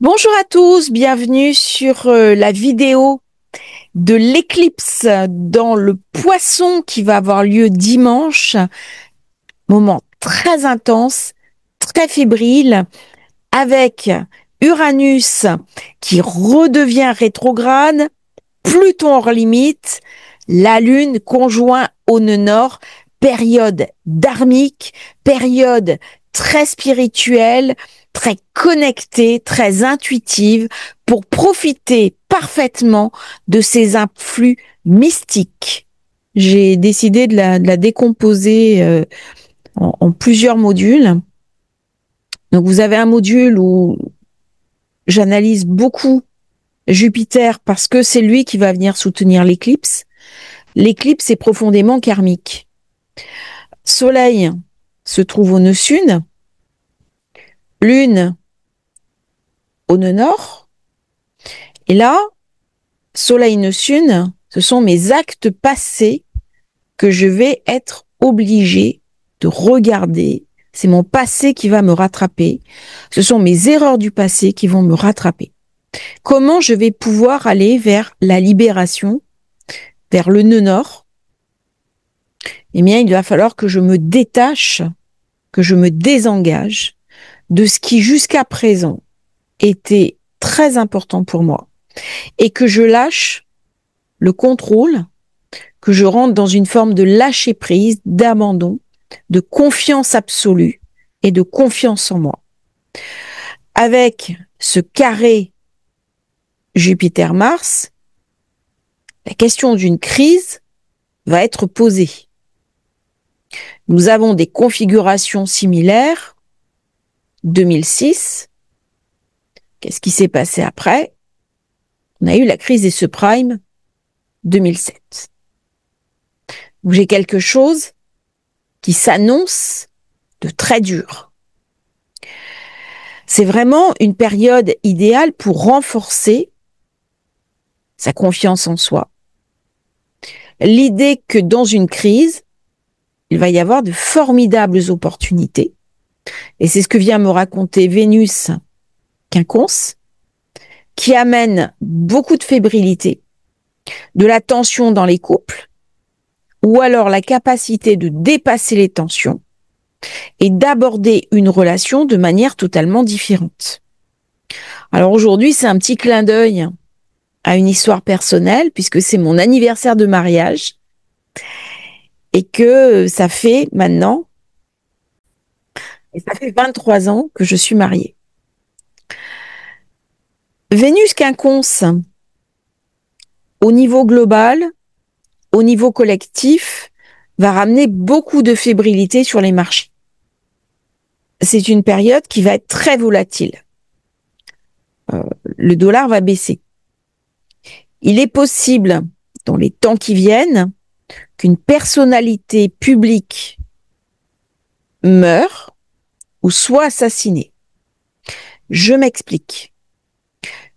Bonjour à tous, bienvenue sur la vidéo de l'éclipse dans le Poisson qui va avoir lieu dimanche. Moment très intense, très fébrile, avec Uranus qui redevient rétrograde, Pluton hors limite, la Lune conjoint au nœud nord, période dharmique, période très spirituelle, très connectée, très intuitive, pour profiter parfaitement de ces influx mystiques. J'ai décidé de la décomposer en plusieurs modules. Donc vous avez un module où j'analyse beaucoup Jupiter parce que c'est lui qui va venir soutenir l'éclipse. L'éclipse est profondément karmique. Soleil se trouve au nœud sud, Lune au nœud nord. Et là, Soleil nœud sud, ce sont mes actes passés que je vais être obligée de regarder. C'est mon passé qui va me rattraper. Ce sont mes erreurs du passé qui vont me rattraper. Comment je vais pouvoir aller vers la libération, vers le nœud nord? Eh bien, il va falloir que je me détache, que je me désengage de ce qui jusqu'à présent était très important pour moi et que je lâche le contrôle, que je rentre dans une forme de lâcher prise, d'abandon, de confiance absolue et de confiance en moi. Avec ce carré Jupiter-Mars, la question d'une crise va être posée. Nous avons des configurations similaires. 2006, qu'est-ce qui s'est passé après? On a eu la crise des subprimes 2007. Donc j'ai quelque chose qui s'annonce de très dur. C'est vraiment une période idéale pour renforcer sa confiance en soi. L'idée que dans une crise, il va y avoir de formidables opportunités. Et c'est ce que vient me raconter Vénus Quinconce, qui amène beaucoup de fébrilité, de la tension dans les couples, ou alors la capacité de dépasser les tensions et d'aborder une relation de manière totalement différente. Alors aujourd'hui, c'est un petit clin d'œil à une histoire personnelle, puisque c'est mon anniversaire de mariage, et que ça fait maintenant, et ça fait 23 ans que je suis mariée. Vénus Quinconce, au niveau global, au niveau collectif, va ramener beaucoup de fébrilité sur les marchés. C'est une période qui va être très volatile. Le dollar va baisser. Il est possible, dans les temps qui viennent, qu'une personnalité publique meure ou soit assassinée. Je m'explique.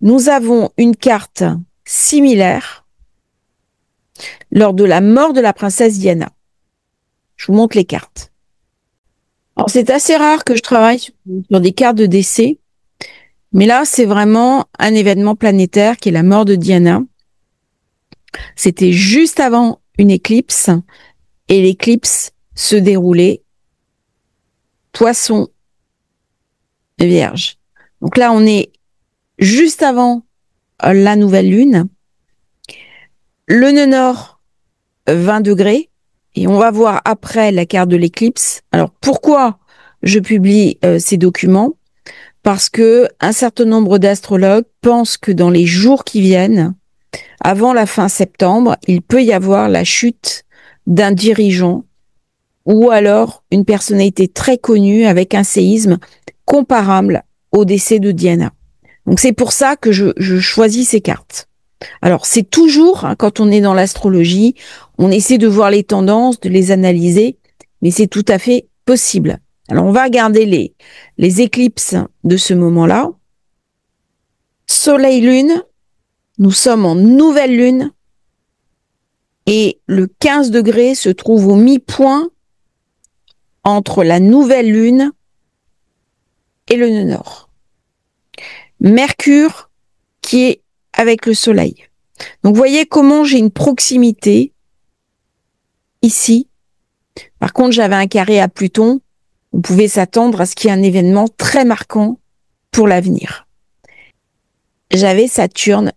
Nous avons une carte similaire lors de la mort de la princesse Diana. Je vous montre les cartes. Alors, c'est assez rare que je travaille sur des cartes de décès, mais là, c'est vraiment un événement planétaire qui est la mort de Diana. C'était juste avant une éclipse, et l'éclipse se déroulait Poisson Vierge. Donc là, on est juste avant la nouvelle lune. Le nœud nord, 20 degrés. Et on va voir après la carte de l'éclipse. Alors, pourquoi je publie ces documents? Parce que un certain nombre d'astrologues pensent que dans les jours qui viennent, avant la fin septembre, il peut y avoir la chute d'un dirigeant ou alors une personnalité très connue avec un séisme comparable au décès de Diana. Donc c'est pour ça que je choisis ces cartes. Alors c'est toujours, hein, quand on est dans l'astrologie, on essaie de voir les tendances, de les analyser, mais c'est tout à fait possible. Alors on va regarder les éclipses de ce moment-là. Soleil-Lune, nous sommes en nouvelle lune et le 15 degrés se trouve au mi-point entre la nouvelle lune et le nœud nord. Mercure qui est avec le Soleil. Donc, vous voyez comment j'ai une proximité ici. Par contre, j'avais un carré à Pluton. On pouvait s'attendre à ce qu'il y ait un événement très marquant pour l'avenir. J'avais Saturne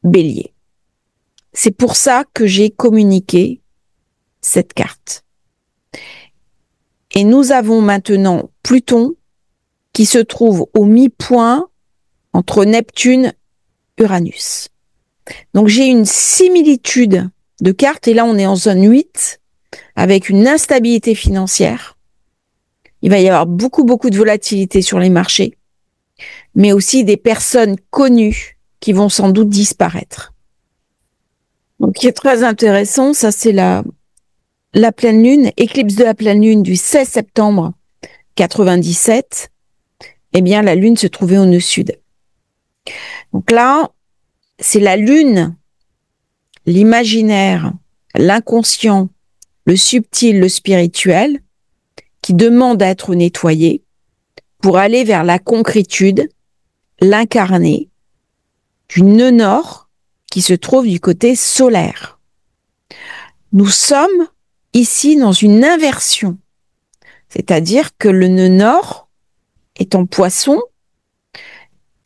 Bélier. C'est pour ça que j'ai communiqué cette carte. Et nous avons maintenant Pluton qui se trouve au mi-point entre Neptune et Uranus. Donc j'ai une similitude de cartes et là on est en zone 8 avec une instabilité financière. Il va y avoir beaucoup de volatilité sur les marchés, mais aussi des personnes connues qui vont sans doute disparaître. Donc, ce qui est très intéressant, ça c'est la pleine lune, éclipse de la pleine lune du 16 septembre 97. Eh bien, la lune se trouvait au nœud sud. Donc là, c'est la lune, l'imaginaire, l'inconscient, le subtil, le spirituel, qui demande à être nettoyé pour aller vers la concrétude, l'incarné, du nœud nord qui se trouve du côté solaire. Nous sommes ici dans une inversion, c'est-à-dire que le nœud nord est en Poisson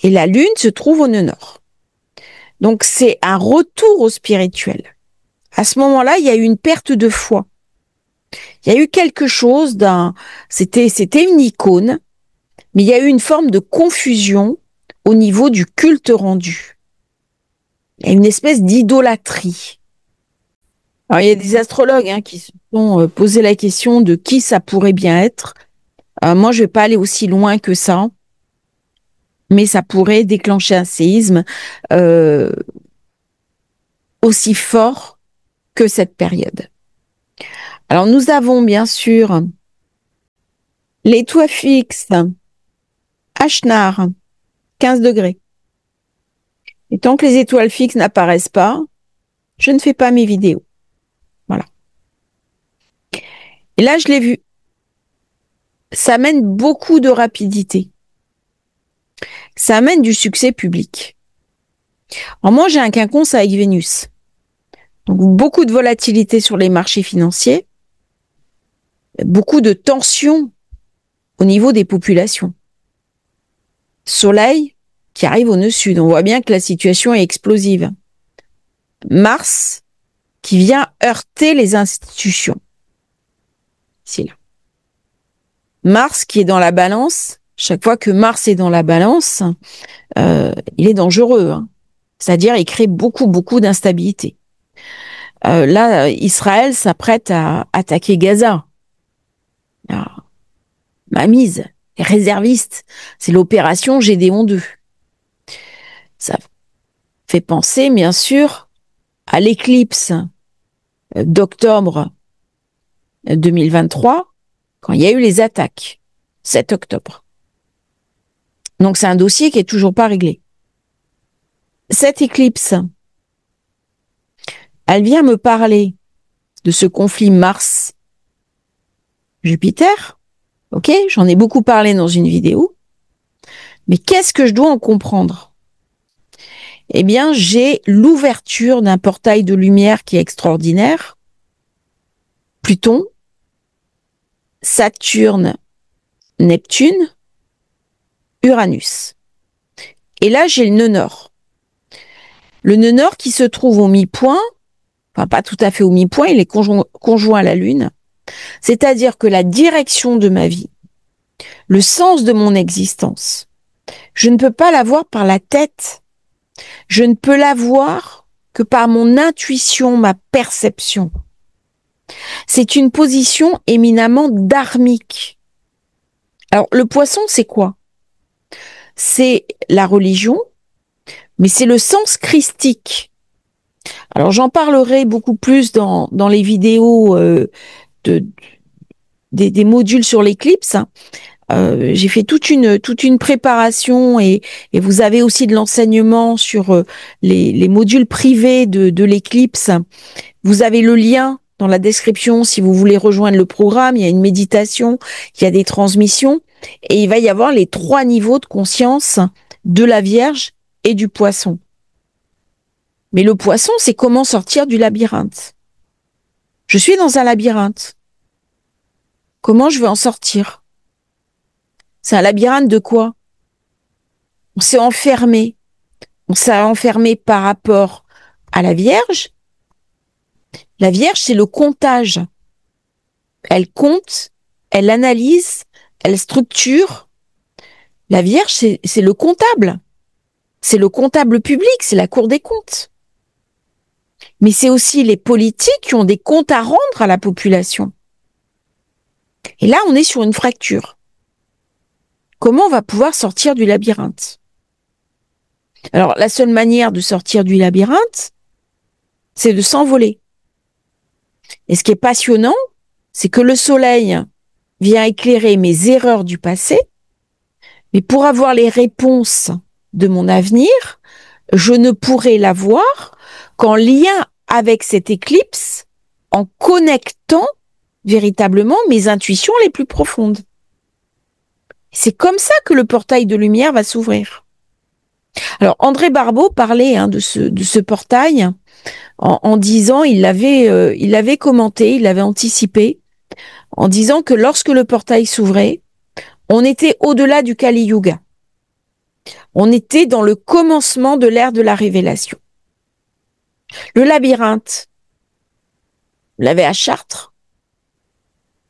et la lune se trouve au nœud nord. Donc c'est un retour au spirituel. À ce moment-là, il y a eu une perte de foi. Il y a eu quelque chose c'était une icône, mais il y a eu une forme de confusion au niveau du culte rendu. Il y a une espèce d'idolâtrie. Alors, il y a des astrologues qui se sont posé la question de qui ça pourrait bien être. Moi, je vais pas aller aussi loin que ça, mais ça pourrait déclencher un séisme aussi fort que cette période. Alors, nous avons bien sûr l'étoile fixe, Ashnar, 15 degrés. Et tant que les étoiles fixes n'apparaissent pas, je ne fais pas mes vidéos. Voilà. Et là, je l'ai vu. Ça amène beaucoup de rapidité. Ça amène du succès public. Alors moi, j'ai un quinconce avec Vénus. Donc, beaucoup de volatilité sur les marchés financiers. Beaucoup de tensions au niveau des populations. Soleil qui arrive au nœud sud. On voit bien que la situation est explosive. Mars qui vient heurter les institutions. Ici, là. Mars qui est dans la balance. Chaque fois que Mars est dans la balance, il est dangereux. C'est-à-dire, il crée beaucoup d'instabilité. Là, Israël s'apprête à attaquer Gaza. Alors, ma mise, les réservistes, c'est l'opération Gédéon 2. Ça fait penser, bien sûr, à l'éclipse d'octobre 2023, quand il y a eu les attaques, 7 octobre. Donc, c'est un dossier qui est toujours pas réglé. Cette éclipse, elle vient me parler de ce conflit Mars-Jupiter. Ok, j'en ai beaucoup parlé dans une vidéo. Mais qu'est-ce que je dois en comprendre? Eh bien, j'ai l'ouverture d'un portail de lumière qui est extraordinaire. Pluton, Saturne, Neptune, Uranus. Et là, j'ai le nœud nord. Le nœud nord qui se trouve au mi-point, enfin pas tout à fait au mi-point, il est conjoint à la Lune. C'est-à-dire que la direction de ma vie, le sens de mon existence, je ne peux pas l'avoir par la tête. Je ne peux l'avoir que par mon intuition, ma perception. C'est une position éminemment dharmique. Alors, le poisson, c'est quoi? C'est la religion, mais c'est le sens christique. Alors, j'en parlerai beaucoup plus dans les vidéos des modules sur l'éclipse. J'ai fait toute une préparation et vous avez aussi de l'enseignement sur les modules privés de l'éclipse. Vous avez le lien dans la description si vous voulez rejoindre le programme. Il y a une méditation, il y a des transmissions et il va y avoir les 3 niveaux de conscience de la Vierge et du Poisson. Mais le Poisson, c'est comment sortir du labyrinthe. Je suis dans un labyrinthe. Comment je vais en sortir? C'est un labyrinthe de quoi? On s'est enfermé. On s'est enfermé par rapport à la Vierge. La Vierge, c'est le comptage. Elle compte, elle analyse, elle structure. La Vierge, c'est le comptable. C'est le comptable public, c'est la Cour des comptes. Mais c'est aussi les politiques qui ont des comptes à rendre à la population. Et là, on est sur une fracture. Comment on va pouvoir sortir du labyrinthe? Alors, la seule manière de sortir du labyrinthe, c'est de s'envoler. Et ce qui est passionnant, c'est que le soleil vient éclairer mes erreurs du passé, mais pour avoir les réponses de mon avenir, je ne pourrai l'avoir qu'en lien avec cette éclipse, en connectant véritablement mes intuitions les plus profondes. C'est comme ça que le portail de lumière va s'ouvrir. Alors, André Barbeau parlait de ce portail en disant, il l'avait commenté, il l'avait anticipé, en disant que lorsque le portail s'ouvrait, on était au-delà du Kali Yuga. On était dans le commencement de l'ère de la révélation. Le labyrinthe, on l'avait à Chartres,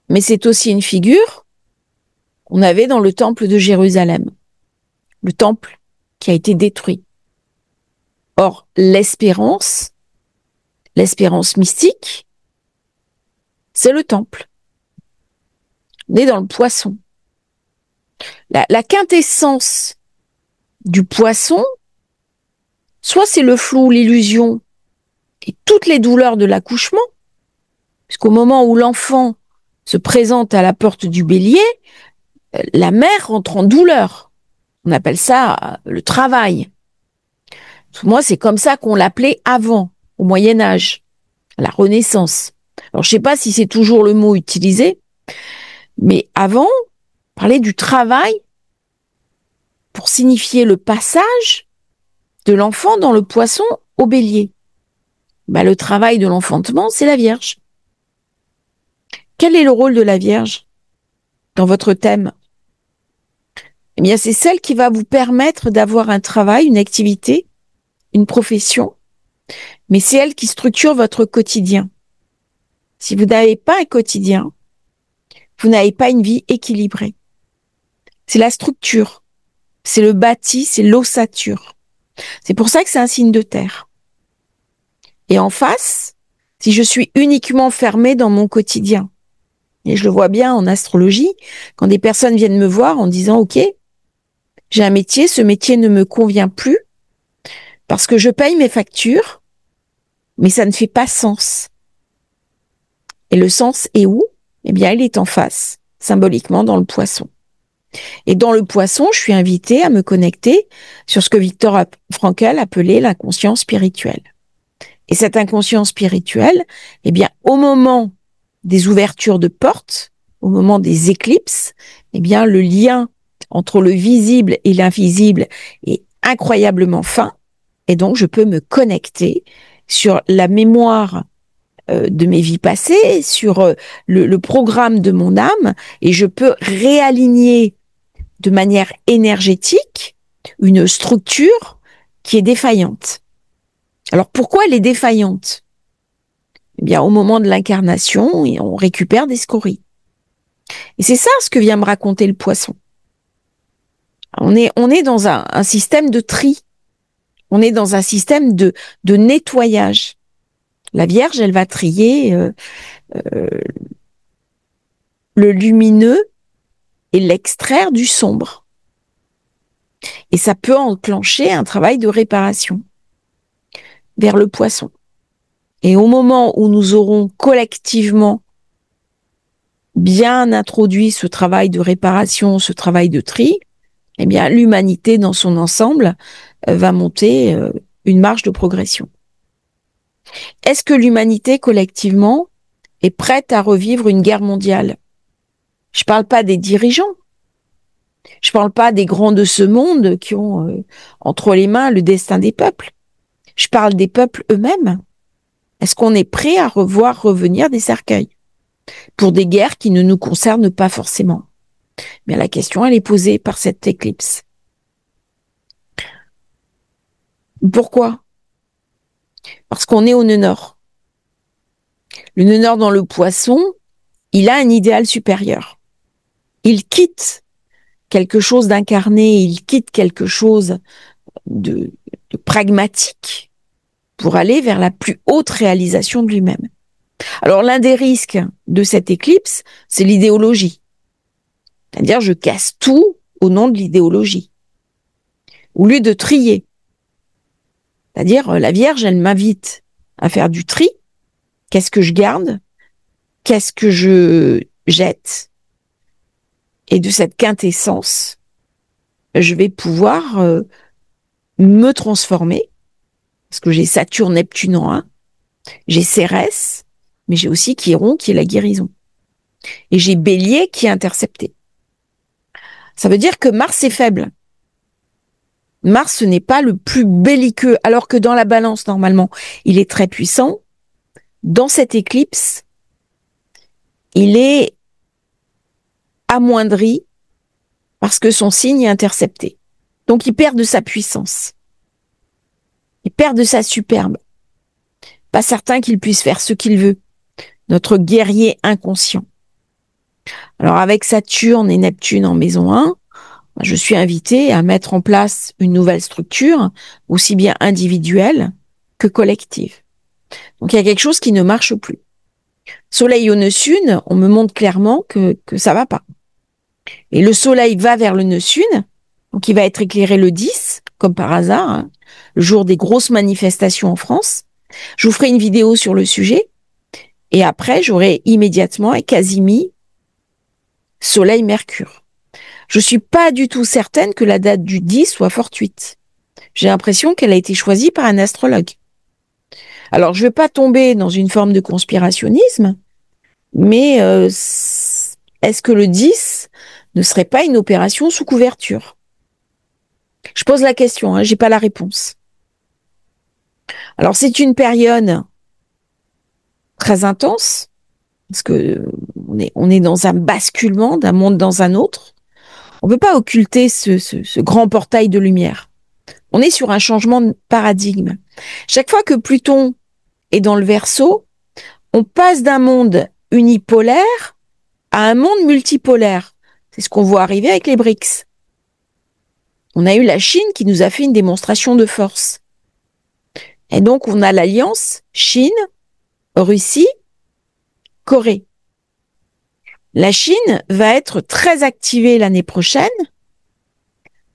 mais c'est aussi une figure qu'on avait dans le temple de Jérusalem. Le temple qui a été détruit. Or, l'espérance mystique, c'est le temple. On est dans le Poisson. La quintessence du Poisson, soit c'est le flou, l'illusion et toutes les douleurs de l'accouchement, puisqu'au moment où l'enfant se présente à la porte du Bélier, la mère rentre en douleur. On appelle ça le travail. Moi, c'est comme ça qu'on l'appelait avant, au Moyen-Âge, à la Renaissance. Alors, je sais pas si c'est toujours le mot utilisé, mais avant, on parlait du travail pour signifier le passage de l'enfant dans le Poisson au Bélier. Le travail de l'enfantement, c'est la Vierge. Quel est le rôle de la Vierge dans votre thème? Eh bien, c'est celle qui va vous permettre d'avoir un travail, une activité, une profession, mais c'est elle qui structure votre quotidien. Si vous n'avez pas un quotidien, vous n'avez pas une vie équilibrée. C'est la structure, c'est le bâti, c'est l'ossature. C'est pour ça que c'est un signe de terre. Et en face, si je suis uniquement fermée dans mon quotidien, et je le vois bien en astrologie, quand des personnes viennent me voir en disant « Ok, j'ai un métier, ce métier ne me convient plus parce que je paye mes factures, mais ça ne fait pas sens. » Et le sens est où? Eh bien, il est en face, symboliquement dans le Poisson. Et dans le Poisson, je suis invitée à me connecter sur ce que Viktor Frankl appelait l'inconscient spirituel. Et cet inconscient spirituel, eh bien, au moment des ouvertures de portes, au moment des éclipses, eh bien, le lien entre le visible et l'invisible est incroyablement fin. Et donc, je peux me connecter sur la mémoire de mes vies passées, sur le programme de mon âme, et je peux réaligner de manière énergétique une structure qui est défaillante. Alors, pourquoi elle est défaillante? Eh bien, au moment de l'incarnation, on récupère des scories. Et c'est ça ce que vient me raconter le Poisson. On est dans un système de tri. On est dans un système de nettoyage. La Vierge, elle va trier le lumineux et l'extraire du sombre. Et ça peut enclencher un travail de réparation vers le Poisson. Et au moment où nous aurons collectivement bien introduit ce travail de réparation, ce travail de tri, eh bien, l'humanité dans son ensemble va monter une marche de progression. Est-ce que l'humanité collectivement est prête à revivre une guerre mondiale? Je ne parle pas des dirigeants, Je parle pas des grands de ce monde qui ont entre les mains le destin des peuples. Je parle des peuples eux-mêmes. Est-ce qu'on est prêt à revoir revenir des cercueils pour des guerres qui ne nous concernent pas forcément? Mais la question, elle est posée par cette éclipse. Pourquoi? Parce qu'on est au nœud nord. Le nœud nord dans le Poisson, il a un idéal supérieur. Il quitte quelque chose d'incarné, il quitte quelque chose de pragmatique pour aller vers la plus haute réalisation de lui-même. Alors l'un des risques de cette éclipse, c'est l'idéologie. C'est-à-dire je casse tout au nom de l'idéologie. Au lieu de trier. C'est-à-dire la Vierge, elle m'invite à faire du tri. Qu'est-ce que je garde? Qu'est-ce que je jette? Et de cette quintessence, je vais pouvoir me transformer. Parce que j'ai Saturne, Neptune en 1. J'ai Cérès, mais j'ai aussi Chiron qui est la guérison. Et j'ai Bélier qui est intercepté. Ça veut dire que Mars est faible. Mars, ce n'est pas le plus belliqueux, alors que dans la Balance, normalement, il est très puissant. Dans cette éclipse, il est amoindri parce que son signe est intercepté. Donc, il perd de sa puissance. Il perd de sa superbe. Pas certain qu'il puisse faire ce qu'il veut. Notre guerrier inconscient. Alors, avec Saturne et Neptune en maison 1, je suis invitée à mettre en place une nouvelle structure, aussi bien individuelle que collective. Donc, il y a quelque chose qui ne marche plus. Soleil au nœud sud, on me montre clairement que ça va pas. Et le soleil va vers le nœud sud, donc il va être éclairé le 10, comme par hasard, hein, le jour des grosses manifestations en France. Je vous ferai une vidéo sur le sujet. Et après, j'aurai immédiatement et quasi mis Soleil-Mercure. Je suis pas du tout certaine que la date du 10 soit fortuite. J'ai l'impression qu'elle a été choisie par un astrologue. Alors, je ne vais pas tomber dans une forme de conspirationnisme, mais est-ce que le 10 ne serait pas une opération sous couverture? Je pose la question, j'ai pas la réponse. Alors, c'est une période très intense, parce que on est dans un basculement d'un monde dans un autre. On ne peut pas occulter ce grand portail de lumière. On est sur un changement de paradigme. Chaque fois que Pluton est dans le Verseau, on passe d'un monde unipolaire à un monde multipolaire. C'est ce qu'on voit arriver avec les BRICS. On a eu la Chine qui nous a fait une démonstration de force. Et donc, on a l'alliance Chine, Russie, Corée. La Chine va être très activée l'année prochaine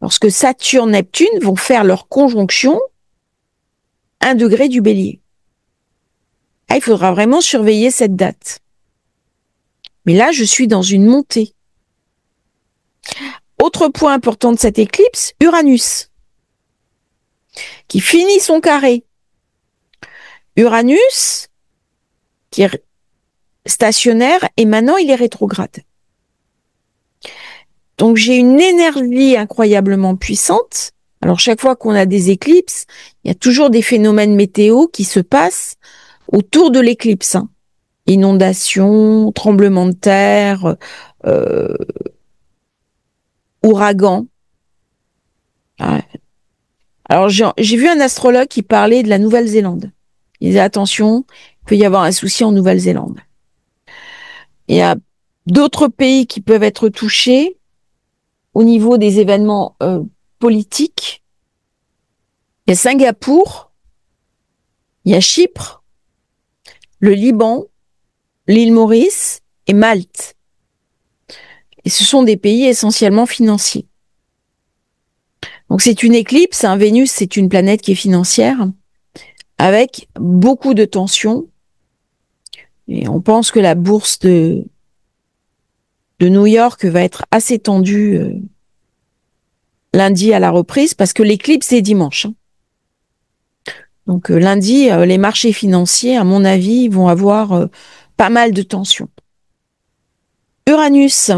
lorsque Saturne et Neptune vont faire leur conjonction 1 degré du Bélier. Ah, il faudra vraiment surveiller cette date. Mais là, je suis dans une montée. Autre point important de cette éclipse, Uranus, qui finit son carré. Uranus, qui est stationnaire, et maintenant il est rétrograde. Donc j'ai une énergie incroyablement puissante. Alors chaque fois qu'on a des éclipses, il y a toujours des phénomènes météo qui se passent autour de l'éclipse. Inondations, tremblements de terre, ouragans. Alors j'ai vu un astrologue qui parlait de la Nouvelle-Zélande. Il disait attention, il peut y avoir un souci en Nouvelle-Zélande. Il y a d'autres pays qui peuvent être touchés au niveau des événements politiques. Il y a Singapour, il y a Chypre, le Liban, l'île Maurice et Malte. Et ce sont des pays essentiellement financiers. Donc c'est une éclipse, Vénus c'est une planète qui est financière, avec beaucoup de tensions. Et on pense que la bourse de New York va être assez tendue lundi à la reprise, parce que l'éclipse est dimanche. Donc lundi, les marchés financiers, à mon avis, vont avoir pas mal de tensions. Uranus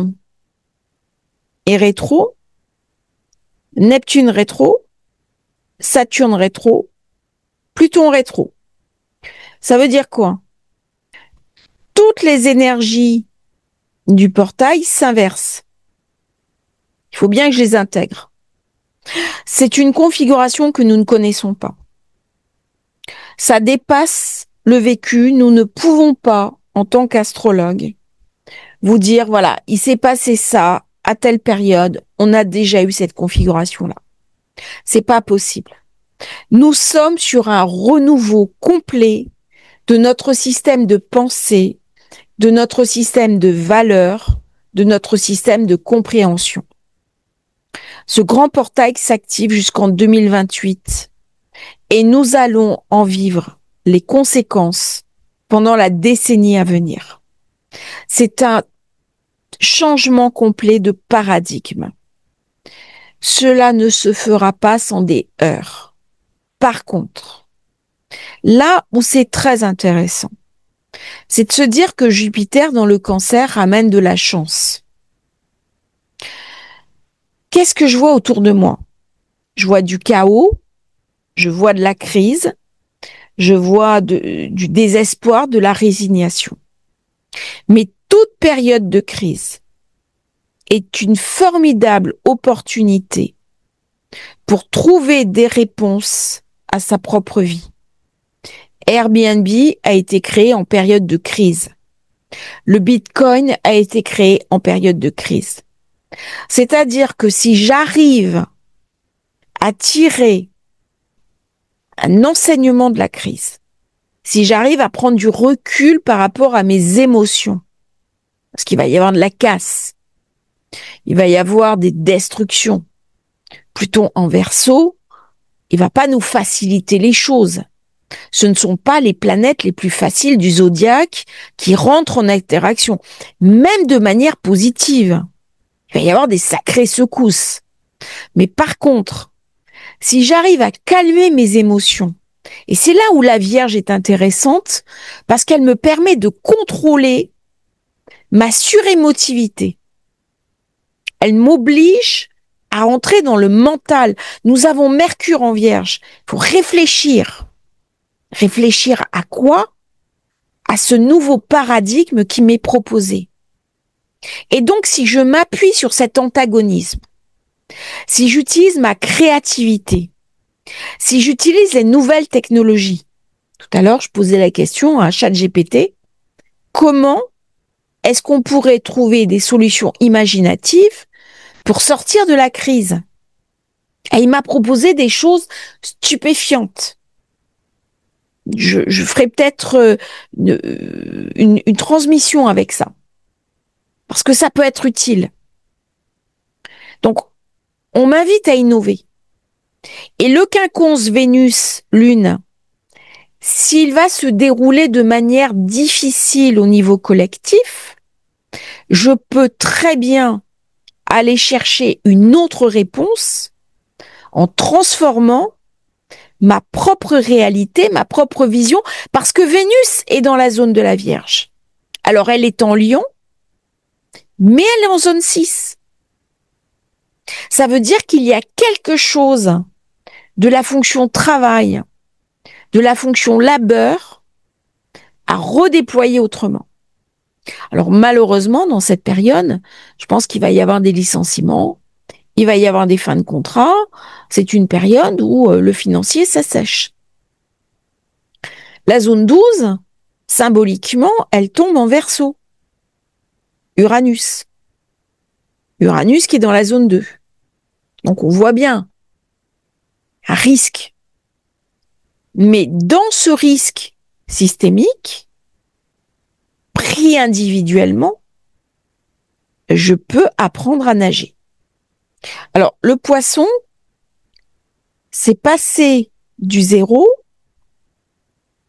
est rétro, Neptune rétro, Saturne rétro, Pluton rétro. Ça veut dire quoi? Toutes les énergies du portail s'inversent. Il faut bien que je les intègre. C'est une configuration que nous ne connaissons pas. Ça dépasse le vécu. Nous ne pouvons pas, en tant qu'astrologue, vous dire, voilà, il s'est passé ça à telle période, on a déjà eu cette configuration-là. C'est pas possible. Nous sommes sur un renouveau complet de notre système de pensée, de notre système de valeurs, de notre système de compréhension. Ce grand portail s'active jusqu'en 2028 et nous allons en vivre les conséquences pendant la décennie à venir. C'est un changement complet de paradigme. Cela ne se fera pas sans des heurts. Par contre, là où c'est très intéressant, c'est de se dire que Jupiter dans le Cancer ramène de la chance. Qu'est-ce que je vois autour de moi? Je vois du chaos, je vois de la crise, je vois du désespoir, de la résignation. Mais toute période de crise est une formidable opportunité pour trouver des réponses à sa propre vie. Airbnb a été créé en période de crise. Le Bitcoin a été créé en période de crise. C'est-à-dire que si j'arrive à tirer un enseignement de la crise, si j'arrive à prendre du recul par rapport à mes émotions, parce qu'il va y avoir de la casse, il va y avoir des destructions. Pluton en Verseau, il va pas nous faciliter les choses. Ce ne sont pas les planètes les plus faciles du zodiaque qui rentrent en interaction, même de manière positive. Il va y avoir des sacrées secousses. Mais par contre, si j'arrive à calmer mes émotions, et c'est là où la Vierge est intéressante, parce qu'elle me permet de contrôler ma surémotivité. Elle m'oblige à entrer dans le mental. Nous avons Mercure en Vierge. Il faut réfléchir. Réfléchir à quoi? À ce nouveau paradigme qui m'est proposé. Et donc, si je m'appuie sur cet antagonisme, si j'utilise ma créativité, si j'utilise les nouvelles technologies, tout à l'heure, je posais la question à ChatGPT, comment est-ce qu'on pourrait trouver des solutions imaginatives pour sortir de la crise? Et il m'a proposé des choses stupéfiantes. Je ferai peut-être une transmission avec ça. Parce que ça peut être utile. Donc, on m'invite à innover. Et le quinconce Vénus-Lune, s'il va se dérouler de manière difficile au niveau collectif, je peux très bien aller chercher une autre réponse en transformant ma propre réalité, ma propre vision, parce que Vénus est dans la zone de la Vierge. Alors, elle est en Lion, mais elle est en zone 6. Ça veut dire qu'il y a quelque chose de la fonction travail, de la fonction labeur à redéployer autrement. Alors malheureusement, dans cette période, je pense qu'il va y avoir des licenciements, il va y avoir des fins de contrat. C'est une période où le financier s'assèche. La zone 12, symboliquement, elle tombe en Verseau. Uranus. Uranus qui est dans la zone 2. Donc on voit bien un risque. Mais dans ce risque systémique, pris individuellement, je peux apprendre à nager. Alors, le poisson, c'est passer du zéro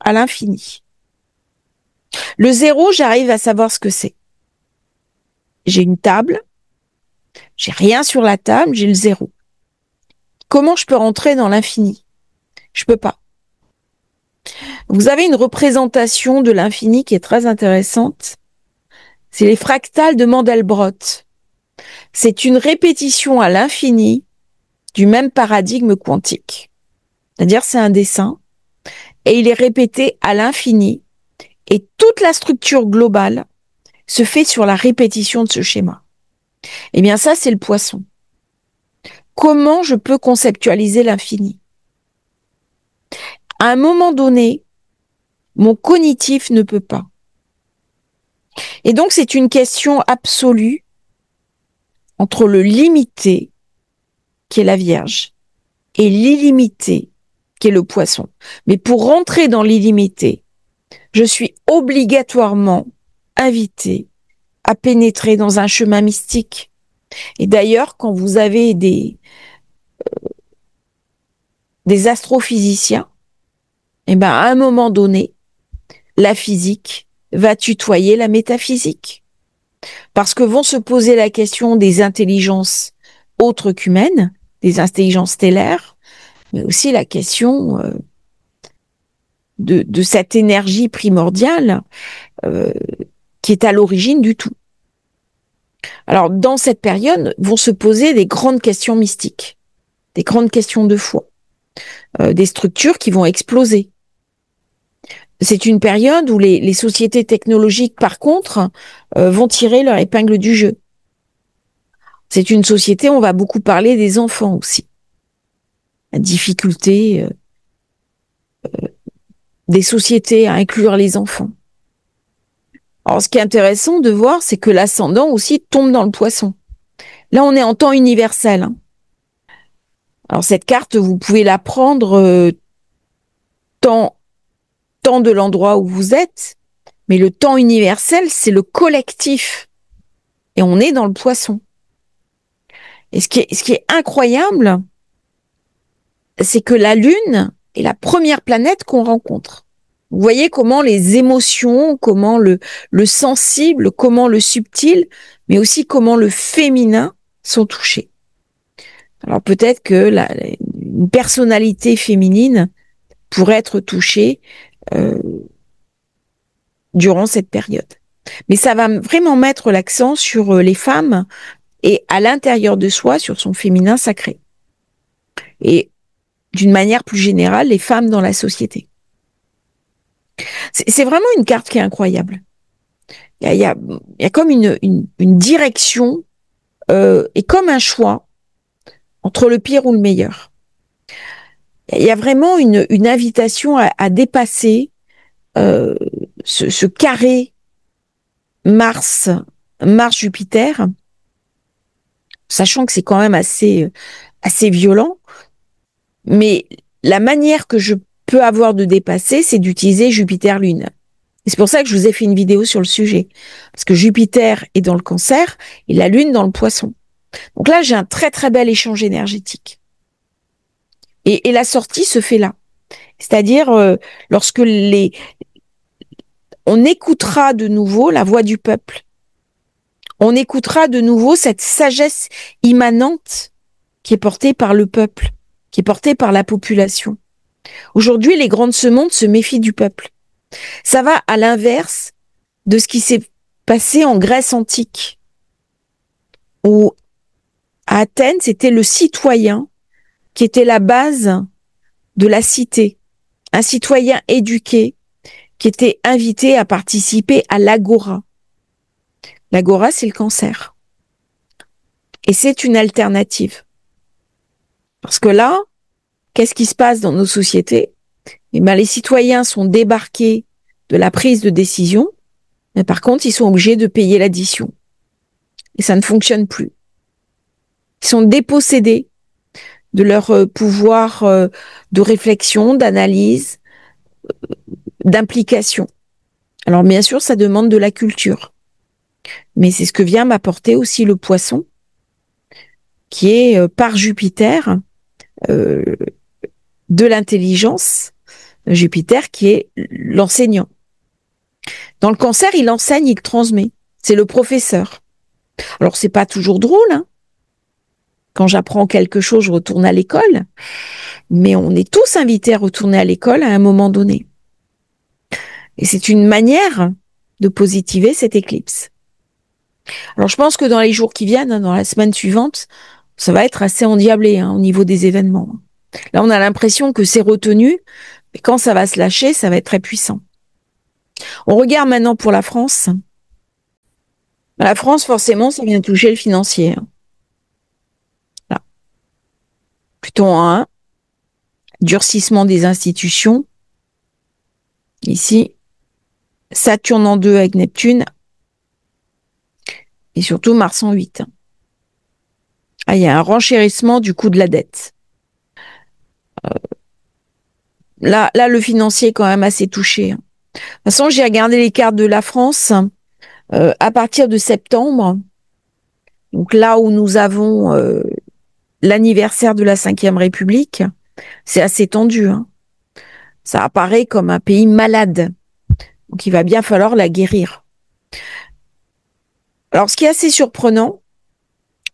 à l'infini. Le zéro, j'arrive à savoir ce que c'est. J'ai une table, j'ai rien sur la table, j'ai le zéro. Comment je peux rentrer dans l'infini? Je peux pas. Vous avez une représentation de l'infini qui est très intéressante. C'est les fractales de Mandelbrot. C'est une répétition à l'infini du même paradigme quantique. C'est-à-dire, c'est un dessin et il est répété à l'infini et toute la structure globale se fait sur la répétition de ce schéma. Eh bien, ça, c'est le poisson. Comment je peux conceptualiser l'infini? À un moment donné, mon cognitif ne peut pas. Et donc, c'est une question absolue entre le limité, qui est la Vierge, et l'illimité, qui est le poisson. Mais pour rentrer dans l'illimité, je suis obligatoirement invité à pénétrer dans un chemin mystique. Et d'ailleurs, quand vous avez des astrophysiciens, eh ben, à un moment donné, la physique va tutoyer la métaphysique. Parce que vont se poser la question des intelligences autres qu'humaines, des intelligences stellaires, mais aussi la question de cette énergie primordiale qui est à l'origine du tout. Alors, dans cette période, vont se poser des grandes questions mystiques, des grandes questions de foi, des structures qui vont exploser. C'est une période où les sociétés technologiques, par contre, vont tirer leur épingle du jeu. C'est une société où on va beaucoup parler des enfants aussi. La difficulté des sociétés à inclure les enfants. Alors, ce qui est intéressant de voir, c'est que l'ascendant aussi tombe dans le poisson. Là, on est en temps universel. Hein. Alors, cette carte, vous pouvez la prendre tant de l'endroit où vous êtes, mais le temps universel, c'est le collectif. Et on est dans le poisson. Et ce qui est incroyable, c'est que la Lune est la première planète qu'on rencontre. Vous voyez comment les émotions, comment le sensible, comment le subtil, mais aussi comment le féminin sont touchés. Alors peut-être que une personnalité féminine pourrait être touchée durant cette période. Mais ça va vraiment mettre l'accent sur les femmes et à l'intérieur de soi, sur son féminin sacré. Et d'une manière plus générale, les femmes dans la société. C'est vraiment une carte qui est incroyable. Il y a comme une direction et comme un choix entre le pire ou le meilleur. Il y a vraiment une invitation à dépasser ce carré Mars-Jupiter, sachant que c'est quand même assez violent. Mais la manière que je peux avoir de dépasser, c'est d'utiliser Jupiter-Lune. Et c'est pour ça que je vous ai fait une vidéo sur le sujet. Parce que Jupiter est dans le Cancer et la Lune dans le Poisson. Donc là, j'ai un très très bel échange énergétique. Et la sortie se fait là. C'est-à-dire lorsque on écoutera de nouveau la voix du peuple. On écoutera de nouveau cette sagesse immanente qui est portée par le peuple, qui est portée par la population. Aujourd'hui, les grands de ce monde se méfient du peuple. Ça va à l'inverse de ce qui s'est passé en Grèce antique, où à Athènes, c'était le citoyen qui était la base de la cité, un citoyen éduqué qui était invité à participer à l'agora. L'agora, c'est le Cancer. Et c'est une alternative. Parce que là, qu'est-ce qui se passe dans nos sociétés? Eh bien, les citoyens sont débarqués de la prise de décision, mais par contre, ils sont obligés de payer l'addition. Et ça ne fonctionne plus. Ils sont dépossédés de leur pouvoir de réflexion, d'analyse, d'implication. Alors bien sûr, ça demande de la culture. Mais c'est ce que vient m'apporter aussi le Poisson, qui est par Jupiter de l'intelligence, Jupiter qui est l'enseignant. Dans le Cancer, il enseigne, il transmet. C'est le professeur. Alors c'est pas toujours drôle, hein. Quand j'apprends quelque chose, je retourne à l'école, mais on est tous invités à retourner à l'école à un moment donné. Et c'est une manière de positiver cette éclipse. Alors je pense que dans les jours qui viennent, dans la semaine suivante, ça va être assez endiablé au niveau des événements. Là, on a l'impression que c'est retenu, mais quand ça va se lâcher, ça va être très puissant. On regarde maintenant pour la France. La France, forcément, ça vient toucher le financier. Là. Plutôt un durcissement des institutions. Ici, Saturne en 2 avec Neptune. Et surtout Mars en 8. Il y a un renchérissement du coût de la dette. Là, le financier est quand même assez touché. De toute façon, j'ai regardé les cartes de la France à partir de septembre. Donc là où nous avons l'anniversaire de la Ve République, c'est assez tendu. Ça apparaît comme un pays malade. Donc il va bien falloir la guérir. Alors ce qui est assez surprenant,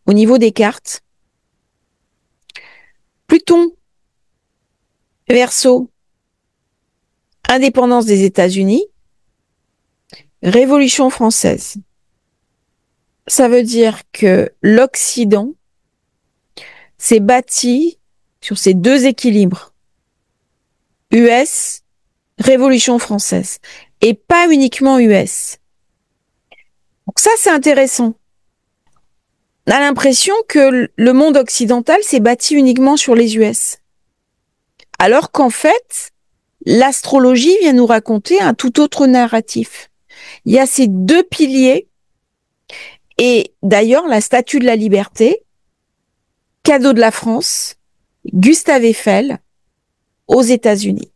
au niveau des cartes, Pluton, Verseau, indépendance des États-Unis, Révolution française. Ça veut dire que l'Occident s'est bâti sur ces deux équilibres. US, Révolution française. Et pas uniquement US. Donc ça, c'est intéressant. On a l'impression que le monde occidental s'est bâti uniquement sur les US. Alors qu'en fait, l'astrologie vient nous raconter un tout autre narratif. Il y a ces deux piliers. Et d'ailleurs, la Statue de la Liberté, cadeau de la France, Gustave Eiffel, aux États-Unis.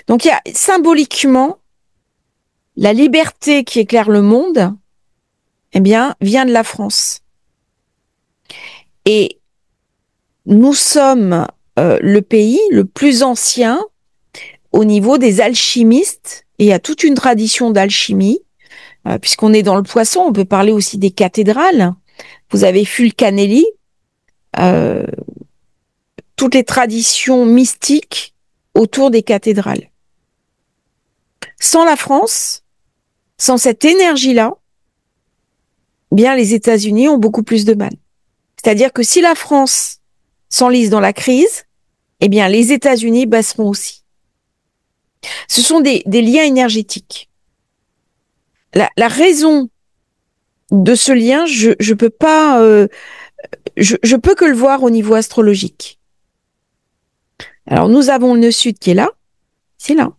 Donc il y a symboliquement la liberté qui éclaire le monde, eh bien, vient de la France. Et nous sommes le pays le plus ancien au niveau des alchimistes, et il y a toute une tradition d'alchimie, puisqu'on est dans le poisson, on peut parler aussi des cathédrales. Vous avez Fulcanelli, toutes les traditions mystiques autour des cathédrales. Sans la France, sans cette énergie-là, bien les États-Unis ont beaucoup plus de mal. C'est-à-dire que si la France s'enlise dans la crise, eh bien les États-Unis baisseront aussi. Ce sont des liens énergétiques. La raison de ce lien, je peux pas, je peux que le voir au niveau astrologique. Alors nous avons le nœud sud qui est là, c'est là.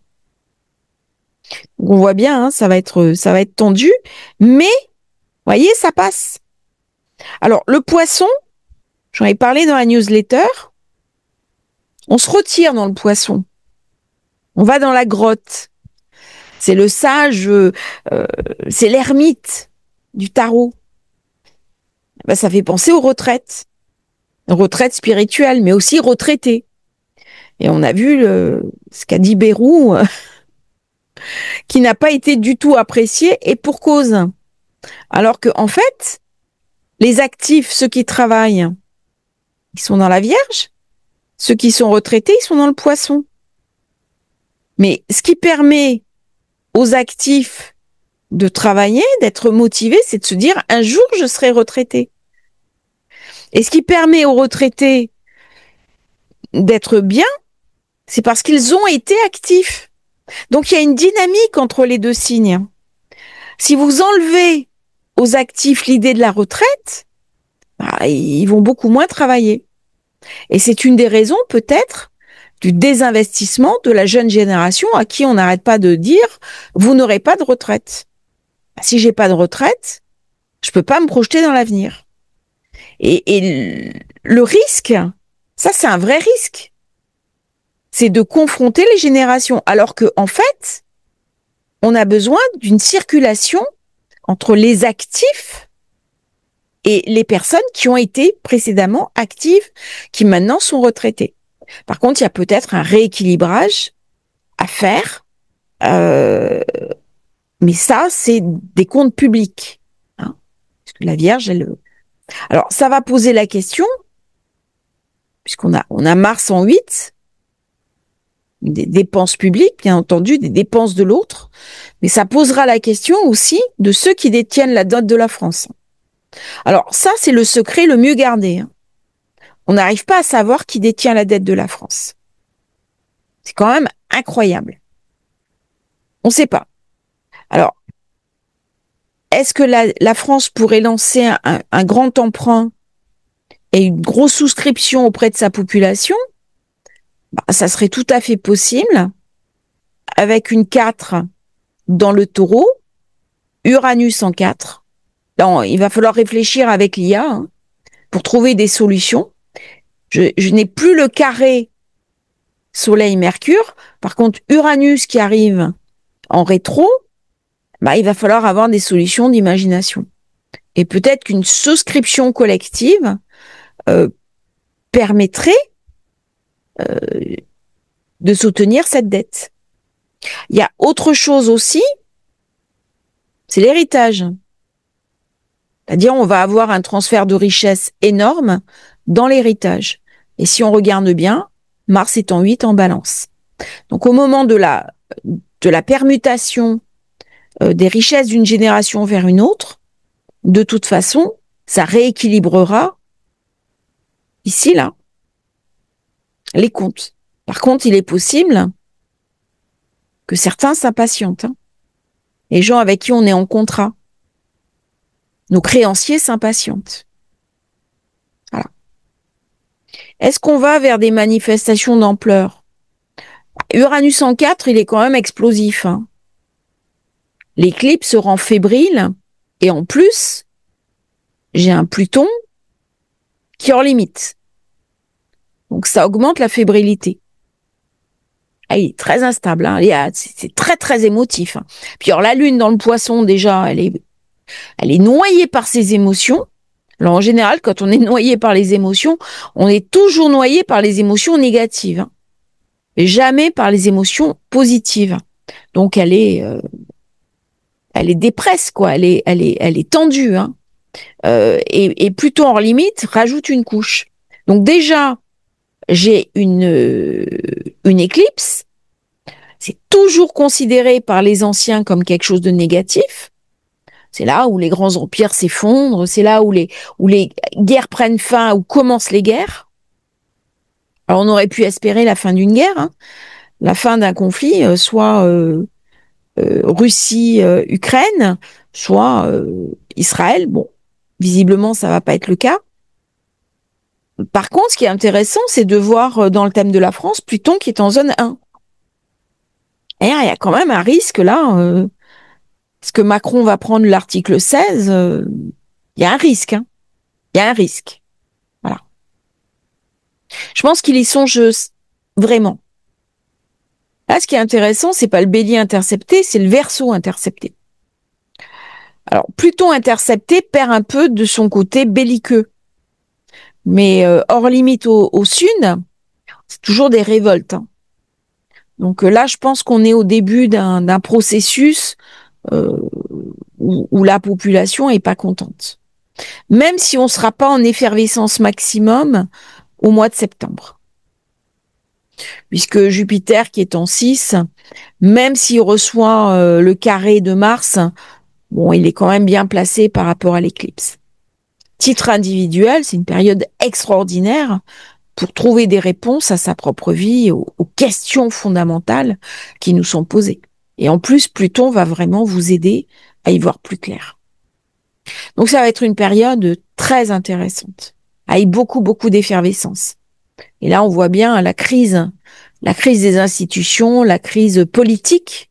Donc, on voit bien, ça va être tendu, mais voyez, ça passe. Alors le poisson, j'en ai parlé dans la newsletter. On se retire dans le poisson. On va dans la grotte. C'est le sage, c'est l'ermite du tarot. Ben, ça fait penser aux retraites. Retraite spirituelle, mais aussi retraité. Et on a vu ce qu'a dit Bérou, qui n'a pas été du tout apprécié, et pour cause. Alors que, en fait, les actifs, ceux qui travaillent, ils sont dans la Vierge. Ceux qui sont retraités, ils sont dans le poisson. Mais ce qui permet aux actifs de travailler, d'être motivés, c'est de se dire un jour je serai retraité. Et ce qui permet aux retraités d'être bien, c'est parce qu'ils ont été actifs. Donc il y a une dynamique entre les deux signes. Si vous enlevez aux actifs l'idée de la retraite, bah, ils vont beaucoup moins travailler. Et c'est une des raisons peut-être du désinvestissement de la jeune génération à qui on n'arrête pas de dire vous n'aurez pas de retraite. Si j'ai pas de retraite, je peux pas me projeter dans l'avenir. Et le risque, ça c'est un vrai risque, c'est de confronter les générations, alors que en fait, on a besoin d'une circulation entre les actifs et les personnes qui ont été précédemment actives, qui maintenant sont retraitées. Par contre, il y a peut-être un rééquilibrage à faire, mais ça, c'est des comptes publics. Parce que la Vierge, Alors, ça va poser la question, puisqu'on a Mars en 8, des dépenses publiques, bien entendu, des dépenses de l'autre, mais ça posera la question aussi de ceux qui détiennent la dot de la France. Alors, ça, c'est le secret le mieux gardé. on n'arrive pas à savoir qui détient la dette de la France. C'est quand même incroyable. On ne sait pas. Alors, est-ce que la France pourrait lancer un grand emprunt et une grosse souscription auprès de sa population? Ça serait tout à fait possible, avec une 4 dans le taureau, Uranus en 4. Non, il va falloir réfléchir avec l'IA pour trouver des solutions. Je n'ai plus le carré Soleil-Mercure. Par contre, Uranus qui arrive en rétro, il va falloir avoir des solutions d'imagination. Et peut-être qu'une souscription collective permettrait de soutenir cette dette. Il y a autre chose aussi, c'est l'héritage. C'est-à-dire, on va avoir un transfert de richesse énorme dans l'héritage. Et si on regarde bien, Mars est en 8 en balance. Donc, au moment de la permutation des richesses d'une génération vers une autre, de toute façon, ça rééquilibrera ici, là, les comptes. Par contre, il est possible que certains s'impatientent. Les gens avec qui on est en contrat, nos créanciers s'impatientent. Voilà. Est-ce qu'on va vers des manifestations d'ampleur? Uranus en 4, il est quand même explosif. L'éclipse rend fébrile et en plus, j'ai un Pluton qui est hors limite. Donc ça augmente la fébrilité. Il est très instable, c'est très très émotif. Puis alors la Lune dans le Poisson, déjà, elle est noyée par ses émotions. Alors en général, quand on est noyé par les émotions, on est toujours noyé par les émotions négatives, et jamais par les émotions positives. Donc elle est dépresse, quoi. Elle est tendue. Et Pluton hors limite rajoute une couche. Donc déjà, j'ai une éclipse. C'est toujours considéré par les anciens comme quelque chose de négatif. C'est là où les grands empires s'effondrent, c'est là où les guerres prennent fin, où commencent les guerres. Alors on aurait pu espérer la fin d'une guerre, la fin d'un conflit, soit Russie-Ukraine, soit Israël. Bon, visiblement ça va pas être le cas. Par contre, ce qui est intéressant, c'est de voir dans le thème de la France, Pluton qui est en zone 1. Et il y a quand même un risque là. Est-ce que Macron va prendre l'article 16 ? Il y a un risque. Il y a un risque. Voilà. Je pense qu'il y songe vraiment. Là, ce qui est intéressant, c'est pas le Bélier intercepté, c'est le Verseau intercepté. Alors, Pluton intercepté perd un peu de son côté belliqueux. Mais hors limite au sud, c'est toujours des révoltes. Donc là, je pense qu'on est au début d'un processus où la population est pas contente. Même si on ne sera pas en effervescence maximum au mois de septembre. Puisque Jupiter, qui est en 6, même s'il reçoit le carré de Mars, bon, il est quand même bien placé par rapport à l'éclipse. Titre individuel, c'est une période extraordinaire pour trouver des réponses à sa propre vie, aux questions fondamentales qui nous sont posées. Et en plus, Pluton va vraiment vous aider à y voir plus clair. Donc ça va être une période très intéressante, avec beaucoup, beaucoup d'effervescence. Et là, on voit bien la crise des institutions, la crise politique.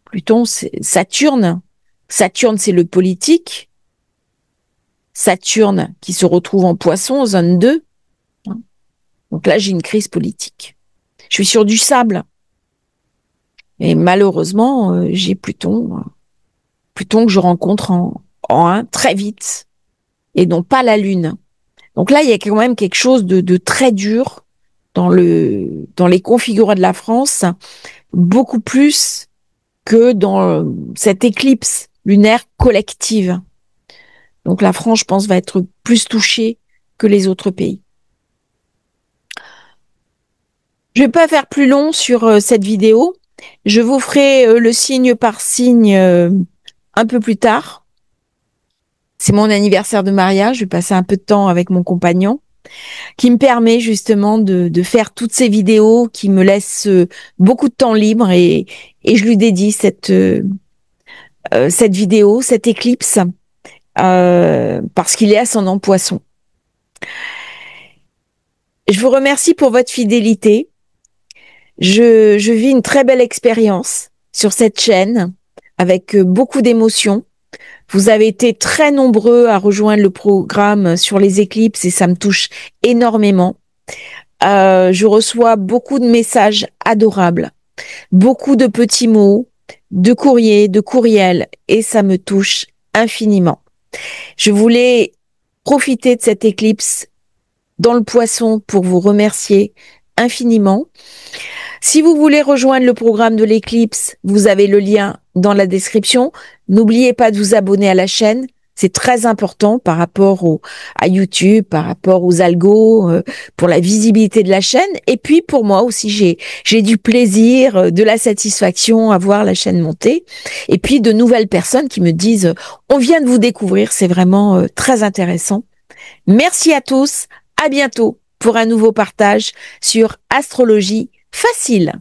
Pluton, c'est Saturne. Saturne, c'est le politique. Saturne qui se retrouve en Poisson, zone 2. Donc là, j'ai une crise politique. Je suis sur du sable. Et malheureusement, j'ai Pluton que je rencontre en 1 très vite, et non pas la Lune. Donc là, il y a quand même quelque chose de très dur dans les configurés de la France, beaucoup plus que dans cette éclipse lunaire collective. Donc la France, je pense, va être plus touchée que les autres pays. Je vais pas faire plus long sur cette vidéo. Je vous ferai le signe par signe un peu plus tard. C'est mon anniversaire de mariage. Je vais passer un peu de temps avec mon compagnon. qui me permet justement de faire toutes ces vidéos qui me laissent beaucoup de temps libre et je lui dédie cette vidéo, cette éclipse, parce qu'il est ascendant Poisson. Je vous remercie pour votre fidélité. Je vis une très belle expérience sur cette chaîne avec beaucoup d'émotions. Vous avez été très nombreux à rejoindre le programme sur les éclipses et ça me touche énormément. Je reçois beaucoup de messages adorables, beaucoup de petits mots, de courriers, de courriels et ça me touche infiniment. Je voulais profiter de cette éclipse dans le Poisson pour vous remercier infiniment. Si vous voulez rejoindre le programme de l'éclipse, vous avez le lien dans la description. N'oubliez pas de vous abonner à la chaîne. C'est très important par rapport à YouTube, par rapport aux algos, pour la visibilité de la chaîne. Et puis pour moi aussi, j'ai du plaisir, de la satisfaction à voir la chaîne monter. Et puis de nouvelles personnes qui me disent, on vient de vous découvrir, c'est vraiment très intéressant. Merci à tous, à bientôt pour un nouveau partage sur Astrologie Facile.